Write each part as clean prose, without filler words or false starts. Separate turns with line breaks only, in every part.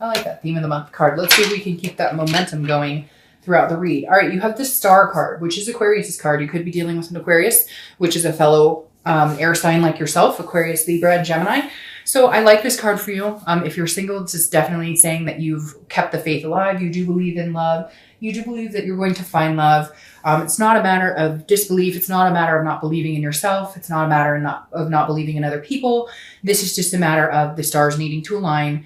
I like that theme of the month card. Let's see if we can keep that momentum going throughout the read. All right, you have the Star card, which is Aquarius's card. You could be dealing with an Aquarius, which is a fellow air sign like yourself, Aquarius, Libra, and Gemini. So I like this card for you. If you're single, this is definitely saying that you've kept the faith alive. You do believe in love. You do believe that you're going to find love. It's not a matter of disbelief. It's not a matter of not believing in yourself. It's not a matter of not believing in other people. This is just a matter of the stars needing to align.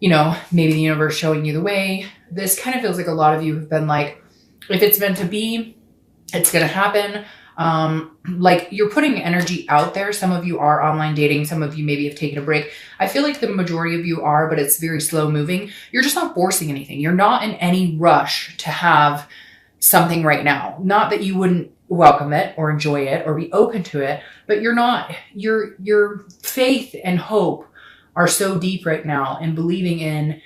You know, maybe the universe showing you the way. This kind of feels like a lot of you have been like, if it's meant to be, it's going to happen. Like you're putting energy out there. Some of you are online dating. Some of you maybe have taken a break. I feel like the majority of you are, but it's very slow moving. You're just not forcing anything. You're not in any rush to have something right now. Not that you wouldn't welcome it or enjoy it or be open to it, but you're not, your faith and hope are so deep right now in believing in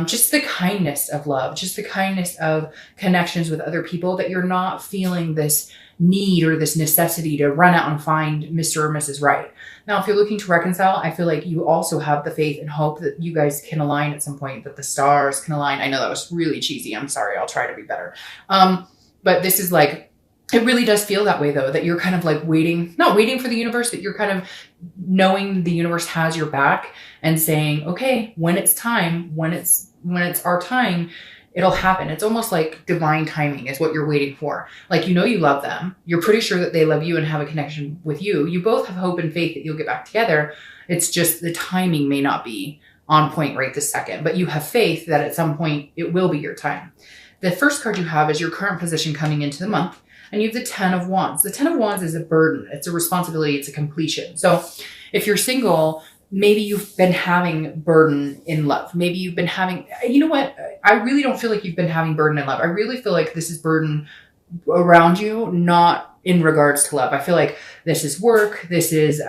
just the kindness of love, just the kindness of connections with other people, that you're not feeling this need or this necessity to run out and find Mr. or Mrs. Right. Now, if you're looking to reconcile, I feel like you also have the faith and hope that you guys can align at some point, that the stars can align. I know that was really cheesy. I'm sorry. I'll try to be better. But this is like, it really does feel that way though, that you're kind of like waiting, not waiting for the universe, but you're kind of knowing the universe has your back and saying, okay, when it's time, when it's our time, it'll happen. It's almost like divine timing is what you're waiting for. Like, you know, you love them. You're pretty sure that they love you and have a connection with you. You both have hope and faith that you'll get back together. It's just the timing may not be on point right this second, but you have faith that at some point it will be your time. The first card you have is your current position coming into the month. And you have the 10 of Wands. The 10 of Wands is a burden. It's a responsibility. It's a completion. So if you're single, maybe you've been having burden in love. Maybe you've been having, you know what? I really don't feel like you've been having burden in love. I really feel like this is burden around you, not in regards to love. I feel like this is work. This is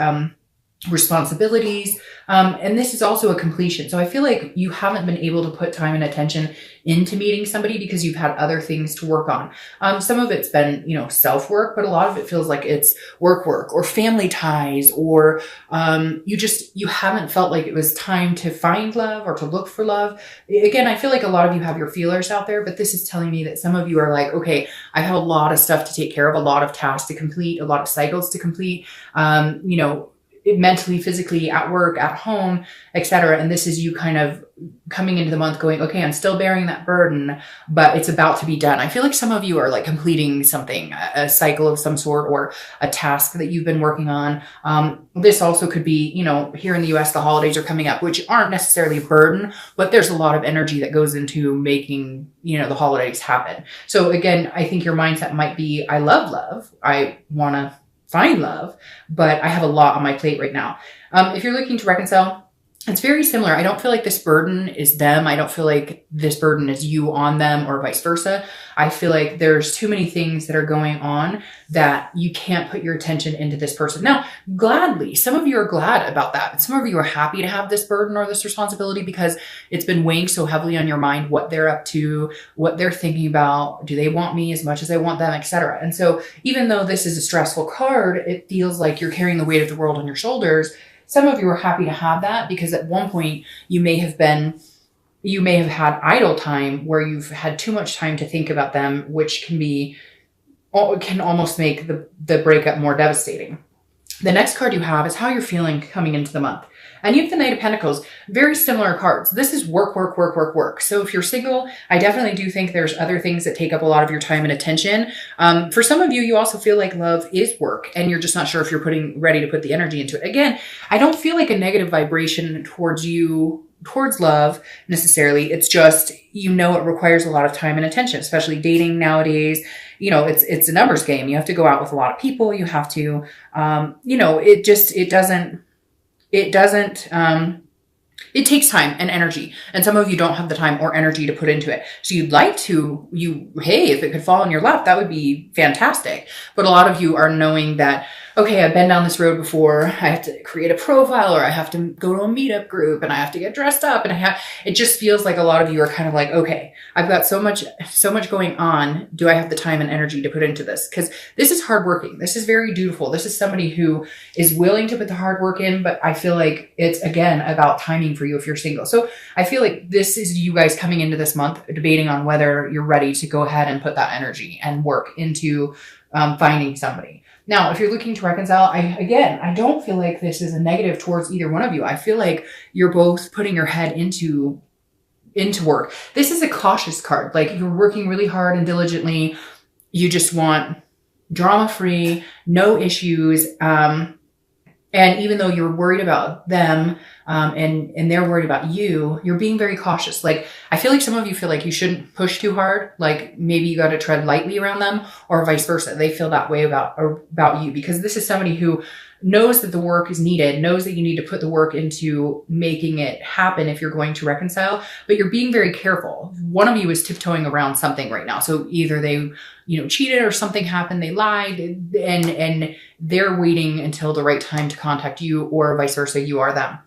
responsibilities. And this is also a completion. So I feel like you haven't been able to put time and attention into meeting somebody because you've had other things to work on. Some of it's been, you know, self-work, but a lot of it feels like it's work or family ties, or you haven't felt like it was time to find love or to look for love. Again, I feel like a lot of you have your feelers out there, but this is telling me that some of you are like, okay, I have a lot of stuff to take care of, a lot of tasks to complete, a lot of cycles to complete, you know, mentally, physically, at work, at home, etc. And this is you kind of coming into the month going, okay, I'm still bearing that burden, but it's about to be done. I feel like some of you are like completing something, a cycle of some sort, or a task that you've been working on. This also could be, you know, here in the US, the holidays are coming up, which aren't necessarily a burden, but there's a lot of energy that goes into making, you know, the holidays happen. So again, I think your mindset might be, I love love. I want to find love, but I have a lot on my plate right now. If you're looking to reconcile, it's very similar. I don't feel like this burden is them. I don't feel like this burden is you on them, or vice versa. I feel like there's too many things that are going on that you can't put your attention into this person. Now, gladly, some of you are glad about that. Some of you are happy to have this burden or this responsibility because it's been weighing so heavily on your mind, what they're up to, what they're thinking about. Do they want me as much as I want them, etc. And so even though this is a stressful card, it feels like you're carrying the weight of the world on your shoulders. Some of you are happy to have that because at one point you may have had idle time where you've had too much time to think about them, which can almost make the breakup more devastating. The next card you have is how you're feeling coming into the month. And you have the Knight of Pentacles, very similar cards. This is work, work, work, work, work. So if you're single, I definitely do think there's other things that take up a lot of your time and attention. For some of you, you also feel like love is work and you're just not sure if you're ready to put the energy into it. Again, I don't feel like a negative vibration towards love necessarily. It's just, you know, it requires a lot of time and attention, especially dating nowadays. You know, it's a numbers game. You have to go out with a lot of people. You have to, you know, it takes time and energy, and some of you don't have the time or energy to put into it. So you'd like to, hey, if it could fall in your lap, that would be fantastic. But a lot of you are knowing that okay, I've been down this road before. I have to create a profile, or I have to go to a meetup group, and I have to get dressed up, and it just feels like a lot of you are kind of like, okay, I've got so much going on. Do I have the time and energy to put into this? Because this is hardworking. This is very dutiful. This is somebody who is willing to put the hard work in, but I feel like it's, again, about timing for you if you're single. So I feel like this is you guys coming into this month debating on whether you're ready to go ahead and put that energy and work into finding somebody. Now, if you're looking to reconcile, I don't feel like this is a negative towards either one of you. I feel like you're both putting your head into work. This is a cautious card. Like, you're working really hard and diligently. You just want drama-free, no issues. And even though you're worried about them, and they're worried about you, you're being very cautious. Like, I feel like some of you feel like you shouldn't push too hard. Like, maybe you got to tread lightly around them, or vice versa. They feel that way about you, because this is somebody who knows that the work is needed, knows that you need to put the work into making it happen if you're going to reconcile, but you're being very careful. One of you is tiptoeing around something right now. So either they, cheated, or something happened, they lied, and they're waiting until the right time to contact you, or vice versa, you are them.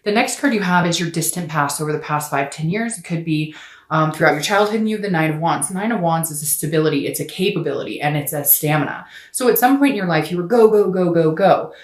The next card you have is your distant past over the past 5-10 years. It could be throughout your childhood, and you have the Nine of Wands. The Nine of Wands is a stability, it's a capability, and it's a stamina. So at some point in your life, you were go, go, go, go, go.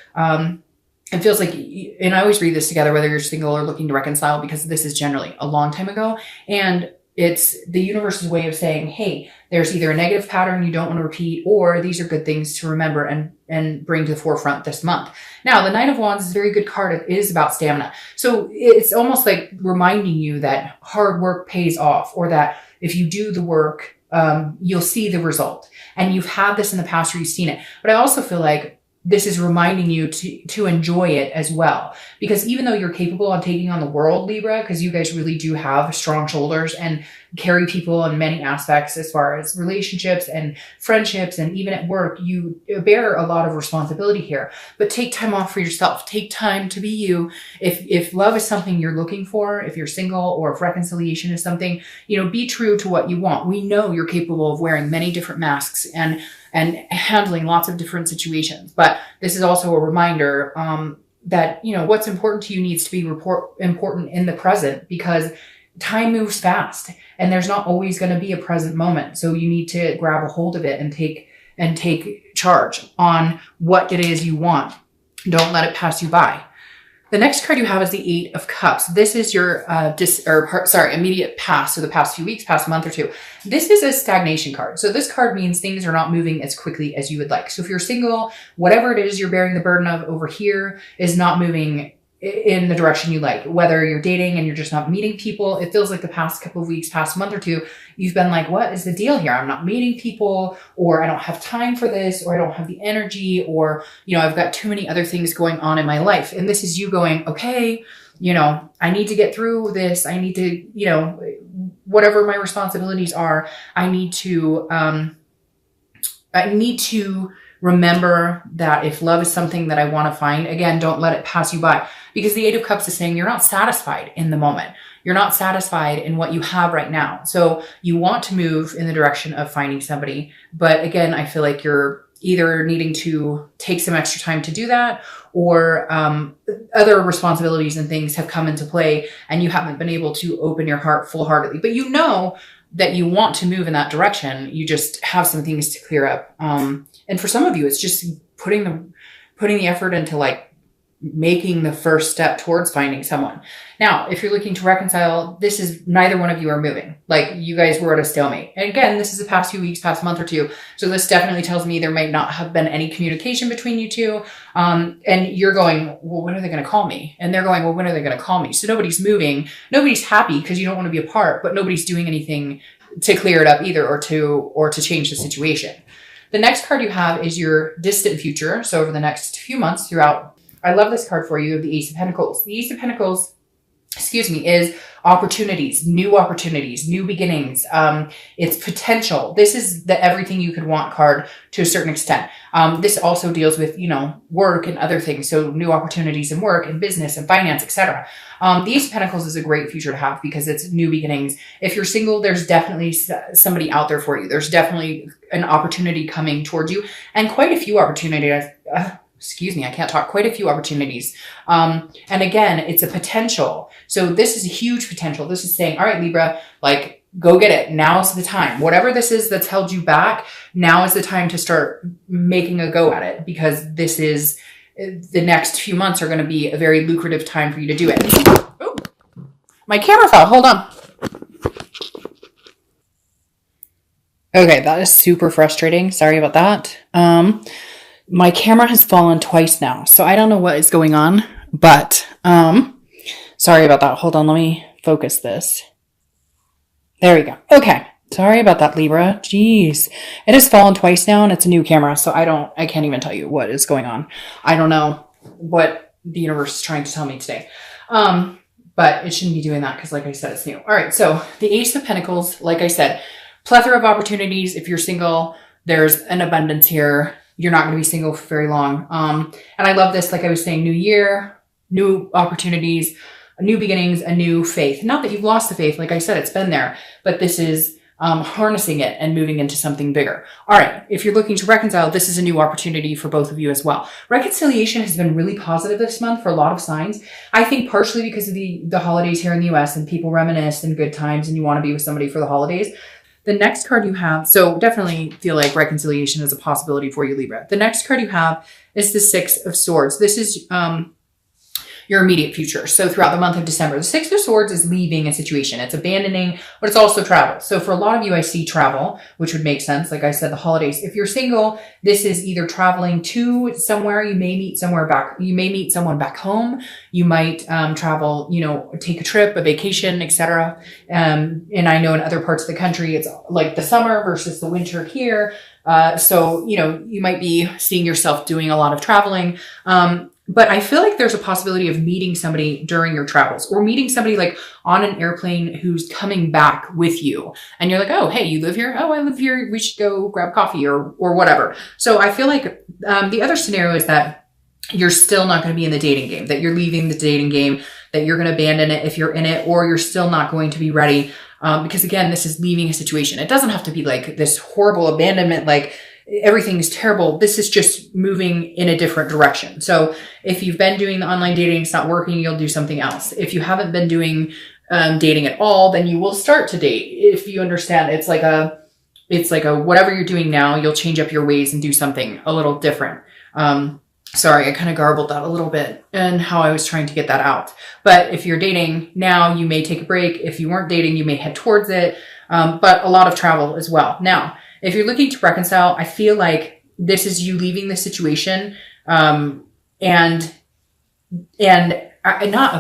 It feels like, and I always read this together, whether you're single or looking to reconcile, because this is generally a long time ago. And it's the universe's way of saying, hey, there's either a negative pattern you don't want to repeat, or these are good things to remember and bring to the forefront this month. Now, the Nine of Wands is a very good card. It is about stamina. So it's almost like reminding you that hard work pays off, or that if you do the work, you'll see the result. And you've had this in the past, or you've seen it. But I also feel like this is reminding you to enjoy it as well. Because even though you're capable of taking on the world, Libra, because you guys really do have strong shoulders and carry people in many aspects as far as relationships and friendships, and even at work, you bear a lot of responsibility here. But take time off for yourself. Take time to be you. If love is something you're looking for, if you're single, or if reconciliation is something, be true to what you want. We know you're capable of wearing many different masks and handling lots of different situations. But this is also a reminder that, what's important to you needs to be important in the present, because time moves fast and there's not always going to be a present moment. So you need to grab a hold of it and take charge on what it is you want. Don't let it pass you by. The next card you have is the Eight of Cups. This is your immediate past, so the past few weeks, past month or two. This is a stagnation card. So this card means things are not moving as quickly as you would like. So if you're single, whatever it is you're bearing the burden of over here is not moving in the direction you like. Whether you're dating and you're just not meeting people, it feels like the past couple of weeks, past month or two, you've been like, what is the deal here? I'm not meeting people, or I don't have time for this, or I don't have the energy, or, I've got too many other things going on in my life. And this is you going, okay, I need to get through this. I need to, whatever my responsibilities are, I need to remember that if love is something that I want to find, again, don't let it pass you by. Because the Eight of Cups is saying you're not satisfied in the moment. You're not satisfied in what you have right now. So you want to move in the direction of finding somebody. But again, I feel like you're either needing to take some extra time to do that, or other responsibilities and things have come into play and you haven't been able to open your heart full-heartedly. But you know that you want to move in that direction. You just have some things to clear up. And for some of you, it's just putting the effort into like making the first step towards finding someone. Now, if you're looking to reconcile, this is neither one of you are moving. Like, you guys were at a stalemate. And again, this is the past few weeks, past month or two. So this definitely tells me there might not have been any communication between you two. And you're going, well, when are they going to call me? And they're going, well, when are they going to call me? So nobody's moving. Nobody's happy because you don't want to be apart, but nobody's doing anything to clear it up either, or to change the situation. The next card you have is your distant future. So over the next few months throughout, I love this card for you, the Ace of Pentacles. The Ace of Pentacles, is opportunities, new beginnings. It's potential. This is the everything you could want card to a certain extent. This also deals with, work and other things. So new opportunities in work and business and finance, etc. The Ace of Pentacles is a great future to have because it's new beginnings. If you're single, there's definitely somebody out there for you. There's definitely an opportunity coming towards you, and quite a few opportunities. excuse me, I can't talk, quite a few opportunities. And again, it's a potential. So this is a huge potential. This is saying, all right, Libra, like, go get it. Now's the time. Whatever this is that's held you back, now is the time to start making a go at it, because this is, the next few months are going to be a very lucrative time for you to do it. Oh, my camera fell. Hold on. Okay, that is super frustrating. Sorry about that. My camera has fallen twice now, so I don't know what is going on, but sorry about that. Hold on, let me focus this. There we go. Okay. Sorry about that, Libra. Jeez. It has fallen twice now, and it's a new camera, so I can't even tell you what is going on. I don't know what the universe is trying to tell me today. But it shouldn't be doing that because, like I said, it's new. All right, so the Ace of Pentacles, like I said, plethora of opportunities. If you're single, there's an abundance here. You're not going to be single for very long. And I love this, like I was saying, new year, new opportunities, new beginnings, a new faith. Not that you've lost the faith. Like I said, it's been there, but this is harnessing it and moving into something bigger. All right. If you're looking to reconcile, this is a new opportunity for both of you as well. Reconciliation has been really positive this month for a lot of signs. I think partially because of the holidays here in the US and people reminisce in good times and you want to be with somebody for the holidays. The next card you have, so definitely feel like reconciliation is a possibility for you, Libra. The next card you have is the Six of Swords. This is your immediate future. So throughout the month of December, the Six of Swords is leaving a situation. It's abandoning, but it's also travel. So for a lot of you, I see travel, which would make sense. Like I said, the holidays. If you're single, this is either traveling to somewhere. You may meet somewhere back. You may meet someone back home. You might travel, take a trip, a vacation, etc. And I know in other parts of the country, it's like the summer versus the winter here. So, you might be seeing yourself doing a lot of traveling. But I feel like there's a possibility of meeting somebody during your travels or meeting somebody like on an airplane who's coming back with you. And you're like, oh, hey, you live here? Oh, I live here. We should go grab coffee or whatever. So I feel like the other scenario is that you're still not going to be in the dating game, that you're leaving the dating game, that you're going to abandon it if you're in it, or you're still not going to be ready. Because again, this is leaving a situation. It doesn't have to be like this horrible abandonment, like everything's terrible. This is just moving in a different direction. So if you've been doing the online dating, it's not working, you'll do something else. If you haven't been doing dating at all, then you will start to date. If you understand, it's like a whatever you're doing now, you'll change up your ways and do something a little different. Sorry, I kind of garbled that a little bit and how I was trying to get that out. But if you're dating now, you may take a break. If you weren't dating, you may head towards it. But a lot of travel as well. Now, if you're looking to reconcile, I feel like this is you leaving the situation, and not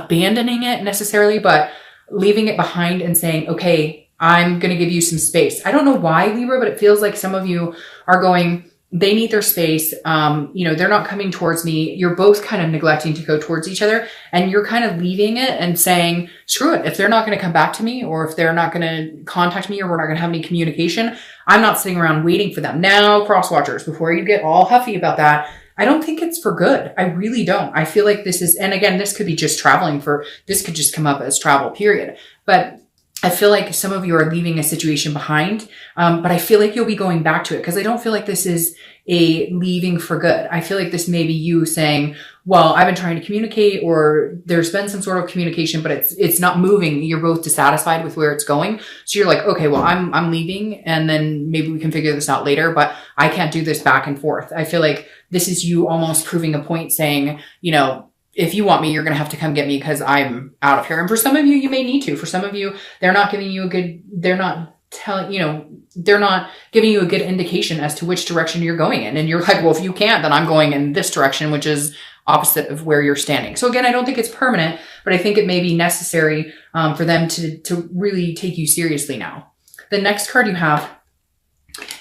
abandoning it necessarily, but leaving it behind and saying, okay, I'm going to give you some space. I don't know why, Libra, but it feels like some of you are going, they need their space. They're not coming towards me. You're both kind of neglecting to go towards each other, and you're kind of leaving it and saying, screw it. If they're not going to come back to me, or if they're not going to contact me, or we're not going to have any communication, I'm not sitting around waiting for them. Now, cross watchers, before you get all huffy about that, I don't think it's for good. I really don't. I feel like this is, and again, this could be just traveling this could just come up as travel, period. But I feel like some of you are leaving a situation behind, but I feel like you'll be going back to it, because I don't feel like this is a leaving for good. I feel like this may be you saying, well, I've been trying to communicate, or there's been some sort of communication, but it's not moving. You're both dissatisfied with where it's going. So you're like, okay, well, I'm leaving, and then maybe we can figure this out later, but I can't do this back and forth. I feel like this is you almost proving a point, saying, if you want me, you're going to have to come get me because I'm out of here. And for some of you, you may need to. For some of you, they're not giving you they're not giving you a good indication as to which direction you're going in. And you're like, well, if you can't, then I'm going in this direction, which is opposite of where you're standing. So again, I don't think it's permanent, but I think it may be necessary for them to really take you seriously now. The next card you have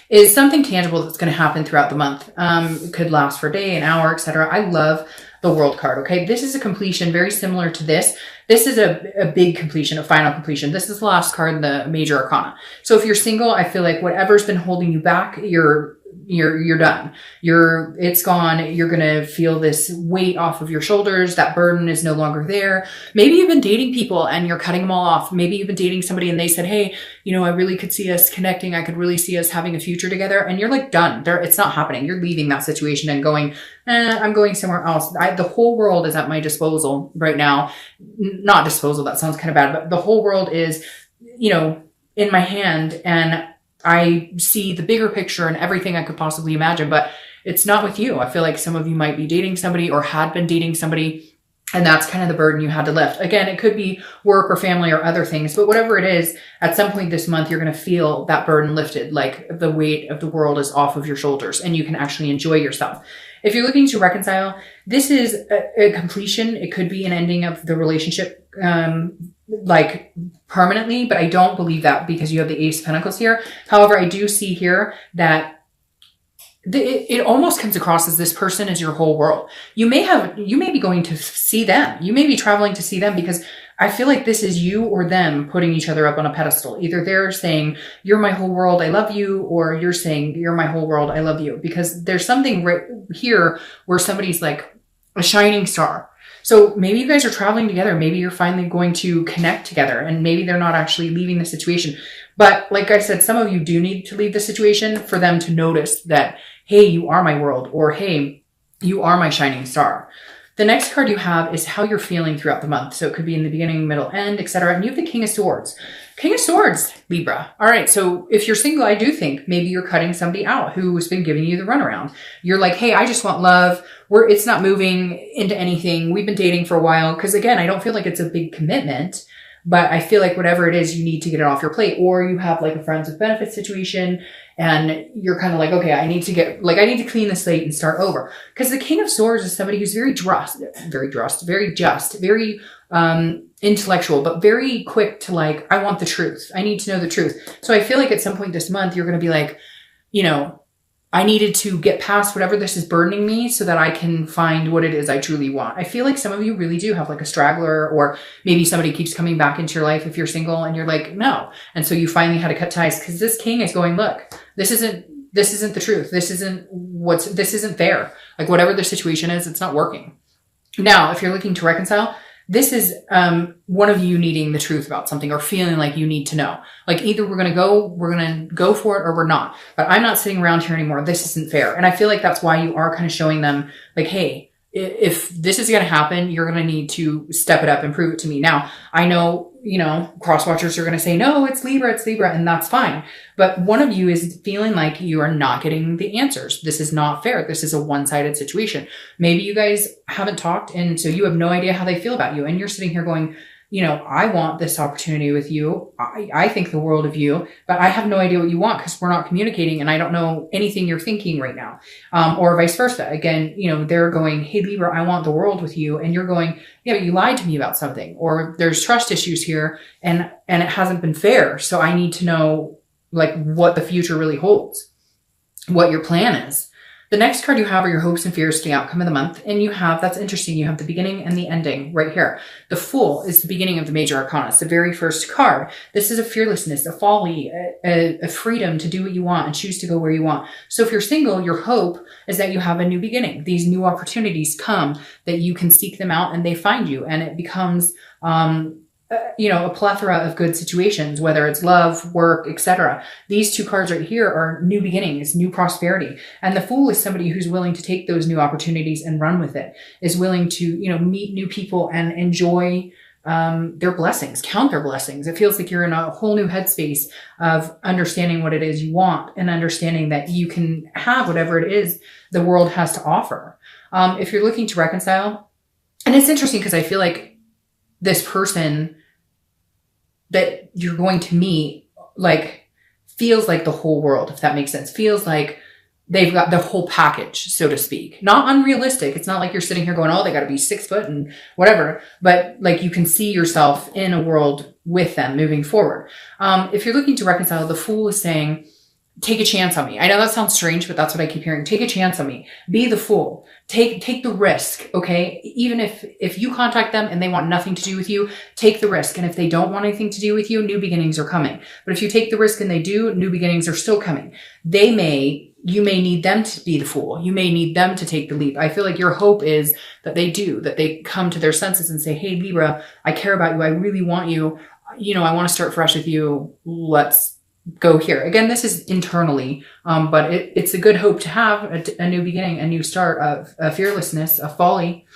is something tangible that's going to happen throughout the month. It could last for a day, an hour, etc. I love the World card. Okay. This is a completion very similar to this. This is a big completion, a final completion. This is the last card in the major arcana. So if you're single, I feel like whatever's been holding you back, you're you're done. It's gone. You're going to feel this weight off of your shoulders. That burden is no longer there. Maybe you've been dating people and you're cutting them all off. Maybe you've been dating somebody and they said, hey, I really could see us connecting. I could really see us having a future together. And you're like done. It's not happening. You're leaving that situation and going, I'm going somewhere else. The whole world is at my disposal right now. Not disposal. That sounds kind of bad, but the whole world is, in my hand, and I see the bigger picture and everything I could possibly imagine, but it's not with you. I feel like some of you might be dating somebody or had been dating somebody, and that's kind of the burden you had to lift. Again, it could be work or family or other things, but whatever it is, at some point this month, you're going to feel that burden lifted, like the weight of the world is off of your shoulders and you can actually enjoy yourself. If you're looking to reconcile, this is a completion. It could be an ending of the relationship, like permanently, but I don't believe that because you have the Ace of Pentacles here. However, I do see here that it almost comes across as this person is your whole world. You may be going to see them. You may be traveling to see them because I feel like this is you or them putting each other up on a pedestal. Either they're saying, you're my whole world, I love you, or you're saying, you're my whole world, I love you. Because there's something right here where somebody's like a shining star. So maybe you guys are traveling together. Maybe you're finally going to connect together and maybe they're not actually leaving the situation. But like I said, some of you do need to leave the situation for them to notice that, hey, you are my world, or hey, you are my shining star. The next card you have is how you're feeling throughout the month. So it could be in the beginning, middle, end, etc. And you have the King of Swords. King of Swords, Libra. All right. So if you're single, I do think maybe you're cutting somebody out who's been giving you the runaround. You're like, hey, I just want love. It's not moving into anything. We've been dating for a while. Cause again, I don't feel like it's a big commitment, but I feel like whatever it is, you need to get it off your plate, or you have like a friends with benefits situation and you're kind of like, okay, I need to clean the slate and start over. Cause the King of Swords is somebody who's very just, very intellectual, but very quick to like, I want the truth. I need to know the truth. So I feel like at some point this month, you're going to be like, I needed to get past whatever this is burdening me so that I can find what it is I truly want. I feel like some of you really do have like a straggler, or maybe somebody keeps coming back into your life if you're single and you're like, no. And so you finally had to cut ties because this king is going, look, this isn't the truth. This isn't fair. Like whatever the situation is, it's not working. Now, if you're looking to reconcile, this is one of you needing the truth about something or feeling like you need to know. Like either we're going to go for it or we're not. But I'm not sitting around here anymore. This isn't fair. And I feel like that's why you are kind of showing them like, hey, if this is going to happen, you're going to need to step it up and prove it to me. Now, I know, cross watchers are going to say, no, it's Libra, and that's fine. But one of you is feeling like you are not getting the answers. This is not fair. This is a one-sided situation. Maybe you guys haven't talked, and so you have no idea how they feel about you. And you're sitting here going, I want this opportunity with you. I think the world of you, but I have no idea what you want because we're not communicating and I don't know anything you're thinking right now. Or vice versa. Again, they're going, hey, Libra, I want the world with you. And you're going, yeah, but you lied to me about something, or there's trust issues here and it hasn't been fair. So I need to know like what the future really holds, what your plan is. The next card you have are your hopes and fears for the outcome of the month. And that's interesting. You have the beginning and the ending right here. The Fool is the beginning of the major arcana. It's the very first card. This is a fearlessness, a folly, a freedom to do what you want and choose to go where you want. So if you're single, your hope is that you have a new beginning. These new opportunities come, that you can seek them out and they find you. And it becomes, a plethora of good situations, whether it's love, work, etc. These two cards right here are new beginnings, new prosperity. And the Fool is somebody who's willing to take those new opportunities and run with it, is willing to, meet new people and enjoy their blessings, count their blessings. It feels like you're in a whole new headspace of understanding what it is you want and understanding that you can have whatever it is the world has to offer. If you're looking to reconcile, and it's interesting because I feel like this person that you're going to meet, like, feels like the whole world, if that makes sense. Feels like they've got the whole package, so to speak. Not unrealistic. It's not like you're sitting here going, oh, they got to be 6 foot and whatever. But like you can see yourself in a world with them moving forward. If you're looking to reconcile, the Fool is saying, take a chance on me. I know that sounds strange, but that's what I keep hearing. Take a chance on me. Be the fool. Take the risk. Okay. Even if you contact them and they want nothing to do with you, take the risk. And if they don't want anything to do with you, new beginnings are coming. But if you take the risk and they do, new beginnings are still coming. They may you may need them to be the fool. You may need them to take the leap. I feel like your hope is that they do, that they come to their senses and say, hey, Libra, I care about you. I really want you. You know, I want to start fresh with you. Let's go here. Again, this is internally, but it's a good hope to have a new beginning, a new start, of a fearlessness, a folly.